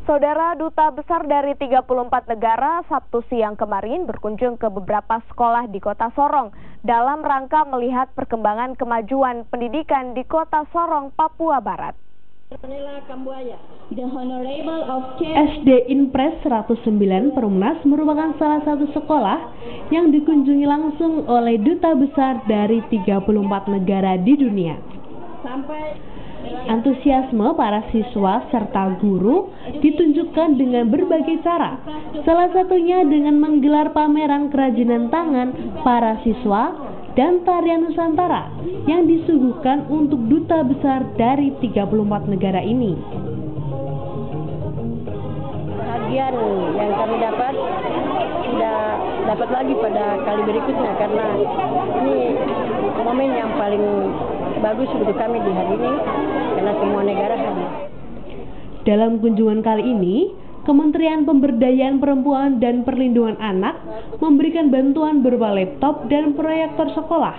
Saudara Duta Besar dari 34 negara Sabtu siang kemarin berkunjung ke beberapa sekolah di Kota Sorong dalam rangka melihat perkembangan kemajuan pendidikan di Kota Sorong, Papua Barat. SD Inpres 109 Perumnas merupakan salah satu sekolah yang dikunjungi langsung oleh Duta Besar dari 34 negara di dunia. Antusiasme para siswa serta guru ditunjukkan dengan berbagai cara, salah satunya dengan menggelar pameran kerajinan tangan para siswa dan tarian Nusantara yang disuguhkan untuk duta besar dari 34 negara ini. Bahagian yang kami dapat tidak dapat lagi pada kali berikutnya, karena ini momen yang paling bagus untuk kami di hari ini karena semua negara hadir. Dalam kunjungan kali ini, Kementerian Pemberdayaan Perempuan dan Perlindungan Anak memberikan bantuan berupa laptop dan proyektor sekolah.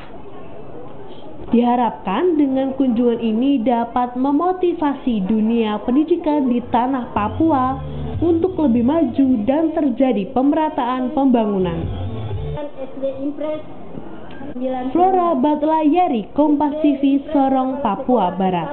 Diharapkan dengan kunjungan ini dapat memotivasi dunia pendidikan di tanah Papua untuk lebih maju dan terjadi pemerataan pembangunan. Flora Batlayari, Kompas TV, Sorong, Papua Barat.